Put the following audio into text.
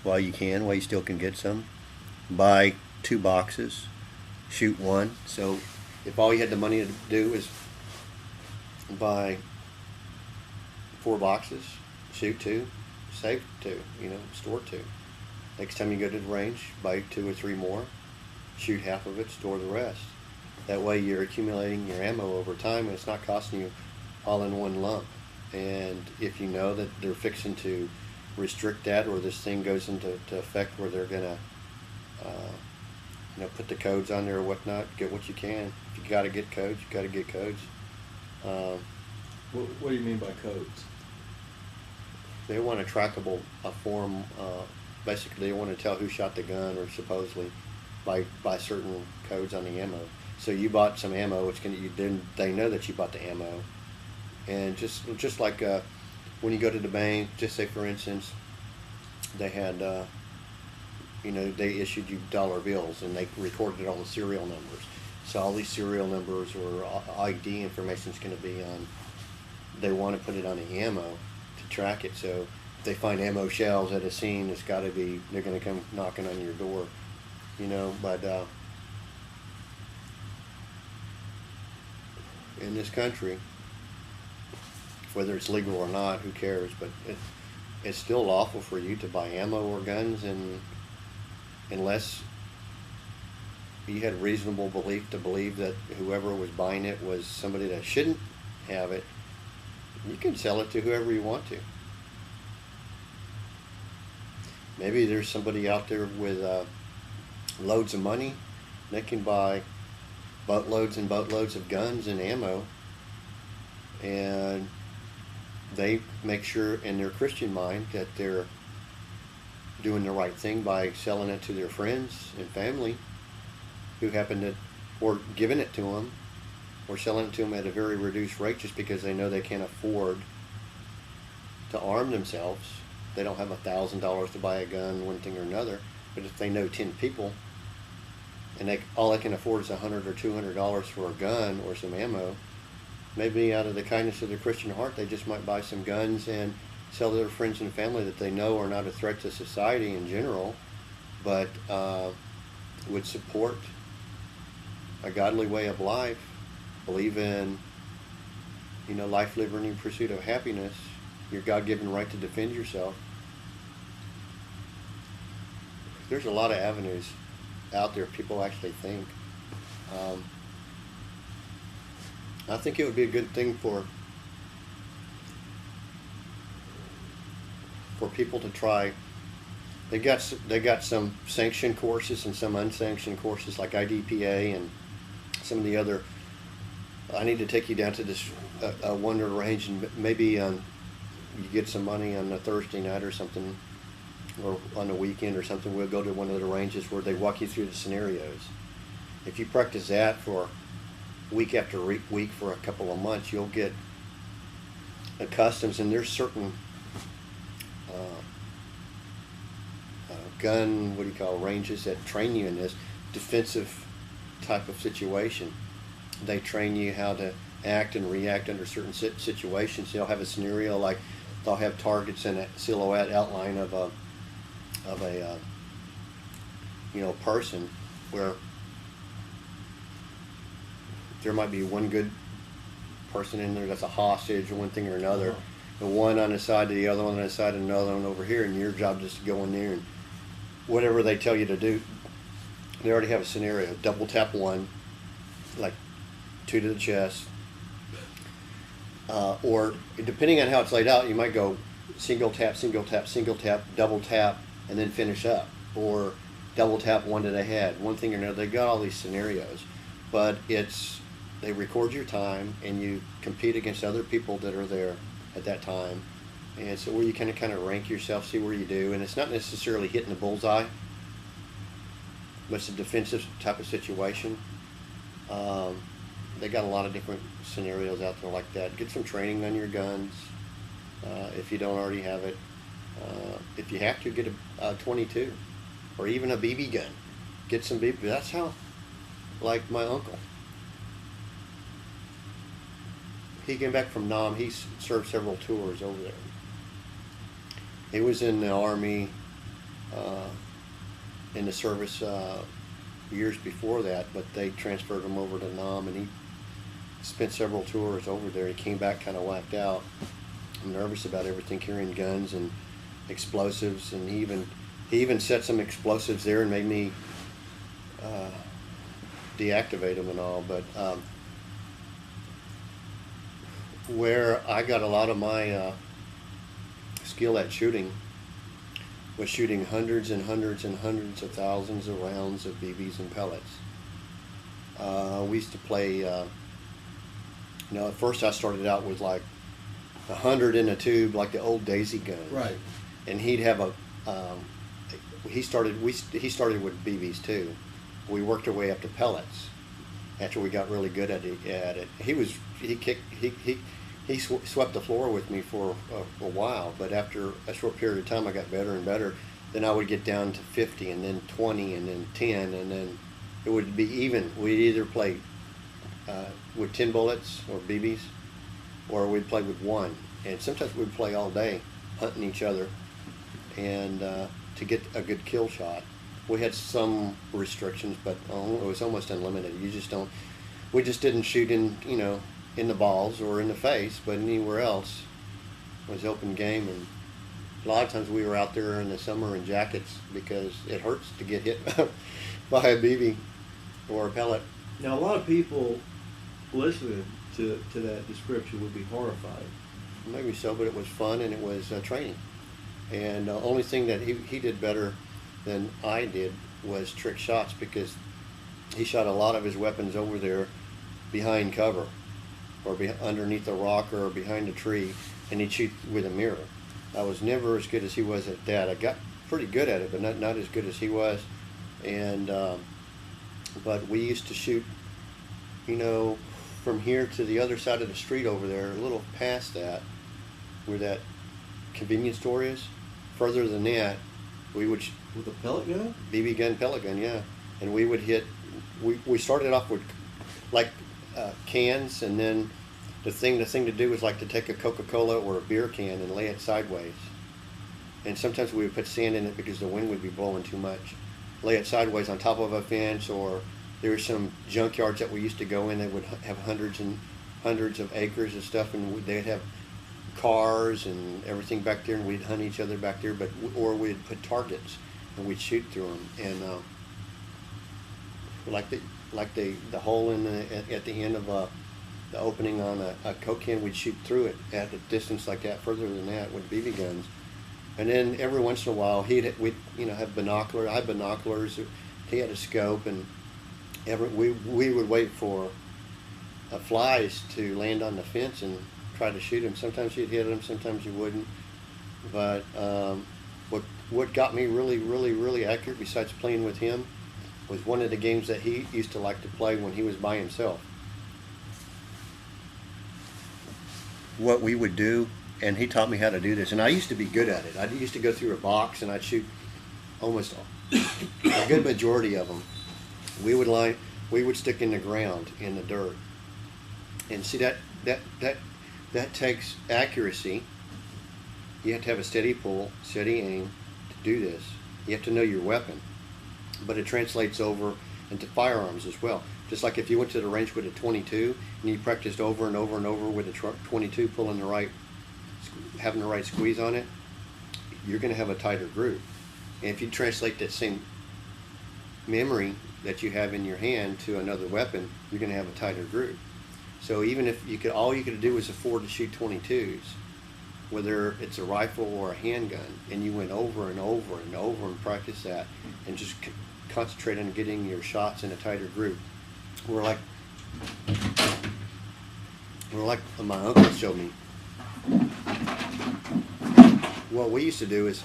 while you can, while you still can get some. Buy 2 boxes, shoot one. So if all you had the money to do is buy 4 boxes, shoot 2, save 2, store 2. Next time you go to the range, buy 2 or 3 more, shoot half of it, store the rest. That way you're accumulating your ammo over time and it's not costing you all in one lump. And if you know that they're fixing to restrict that, or this thing goes into effect where they're gonna put the codes on there or whatnot, get what you can. If you gotta get codes, you gotta get codes. What do you mean by codes? They want a trackable form. Basically, they want to tell who shot the gun, or supposedly by certain codes on the ammo. So you bought some ammo, they know that you bought the ammo. And just like when you go to the bank, just say for instance, they had, they issued you dollar bills and they recorded all the serial numbers. So all these serial numbers or ID information is going to be on, they want to put it on the ammo to track it. So if they find ammo shells at a scene, it's got to be, they're going to come knocking on your door, but in this country, whether it's legal or not, who cares, but it's still lawful for you to buy ammo or guns, and unless you had reasonable belief to believe that whoever was buying it was somebody that shouldn't have it, you can sell it to whoever you want to. Maybe there's somebody out there with loads of money. They can buy boatloads and boatloads of guns and ammo, and they make sure in their Christian mind that they're doing the right thing by selling it to their friends and family who happen to, or giving it to them, or selling it to them at a very reduced rate just because they know they can't afford to arm themselves. They don't have $1,000 to buy a gun, one thing or another. But if they know 10 people and all they can afford is $100 or $200 for a gun or some ammo, maybe out of the kindness of their Christian heart, they just might buy some guns and sell to their friends and family that they know are not a threat to society in general, but would support a godly way of life, believe in, life, liberty, and pursuit of happiness, your God-given right to defend yourself. There's a lot of avenues out there people actually think. I think it would be a good thing for people to try. They got some sanctioned courses and some unsanctioned courses like IDPA and some of the other. I need to take you down to this Wonder Range, and maybe you get some money on a Thursday night or something, or on the weekend or something. We'll go to one of the ranges where they walk you through the scenarios. If you practice that for week after week for a couple of months, you'll get accustomed. And there's certain gun, ranges that train you in this defensive type of situation. They train you how to act and react under certain situations. They'll have a scenario like they'll have targets and a silhouette outline of a person, where there might be one good person in there that's a hostage or one thing or another, and one on the side, the other one on the side, and another one over here, and your job is to go in there and whatever they tell you to do. They already have a scenario. Double tap one, like 2 to the chest, or depending on how it's laid out, you might go single tap, single tap, single tap, double tap, and then finish up, or double tap one to the head, one thing or another. They got all these scenarios, but they record your time and you compete against other people that are there at that time, and so where you kind of rank yourself, see where you do, and it's not necessarily hitting the bullseye, but it's a defensive type of situation. They got a lot of different scenarios out there like that. Get some training on your guns if you don't already have it. If you have to, get a 22 or even a BB gun. Get some BB. That's how, like my uncle. He came back from Nam. He served several tours over there. He was in the Army in the service years before that, but they transferred him over to Nam, and he spent several tours over there. He came back kind of whacked out, nervous about everything, carrying guns and explosives, and he even set some explosives there and made me deactivate them and all. But where I got a lot of my skill at shooting was shooting hundreds and hundreds and hundreds of thousands of rounds of BBs and pellets. We used to play, at first I started out with like 100 in a tube, like the old Daisy guns. Right. And he'd have he started with BBs too. We worked our way up to pellets after we got really good at it. He swept the floor with me for a while, but after a short period of time, I got better and better. Then I would get down to 50, and then 20, and then 10, and then it would be even. We'd either play with 10 bullets or BBs, or we'd play with one. And sometimes we'd play all day, hunting each other, and to get a good kill shot. We had some restrictions, but it was almost unlimited. We just didn't shoot in the balls or in the face, but anywhere else was open game. And a lot of times we were out there in the summer in jackets because it hurts to get hit by a BB or a pellet. Now, a lot of people listening to that description would be horrified. Maybe so, but it was fun, and it was training. And the only thing that he did better than I did was trick shots, because he shot a lot of his weapons over there behind cover, or underneath a rock, or behind a tree, and he'd shoot with a mirror. I was never as good as he was at that. I got pretty good at it, but not as good as he was. And but we used to shoot, from here to the other side of the street over there, a little past that, where that convenience store is. Further than that, we would with a pellet gun, BB gun, pellet gun, yeah. And we would hit. We started off with like cans, and then the thing to do was like to take a Coca-Cola or a beer can and lay it sideways. And sometimes we would put sand in it because the wind would be blowing too much. Lay it sideways on top of a fence, or there were some junkyards that we used to go in that would have hundreds and hundreds of acres of stuff, and they'd have cars and everything back there, and we'd hunt each other back there. Or we'd put targets and we'd shoot through them, and like the hole at the end of the opening on a Coke can, we'd shoot through it at a distance like that. Further than that with BB guns. And then every once in a while we'd have binoculars. I had binoculars. He had a scope, and we would wait for flies to land on the fence and try to shoot him. Sometimes you'd hit him, sometimes you wouldn't. But what got me really, really, really accurate, besides playing with him, was one of the games that he used to like to play when he was by himself. What we would do, and he taught me how to do this, and I used to be good at it. I used to go through a box and I'd shoot almost a good majority of them. We would stick in the ground, in the dirt, and see that takes accuracy. You have to have a steady pull, steady aim to do this. You have to know your weapon, but it translates over into firearms as well. Just like if you went to the range with a 22 and you practiced over and over and over with a 22, having the right squeeze on it, you're going to have a tighter grip. And if you translate that same memory that you have in your hand to another weapon, you're going to have a tighter grip. So even if all you could do was afford to shoot 22s, whether it's a rifle or a handgun, and you went over and over and over and practice that, and just concentrate on getting your shots in a tighter group. We're like my uncle showed me. What we used to do is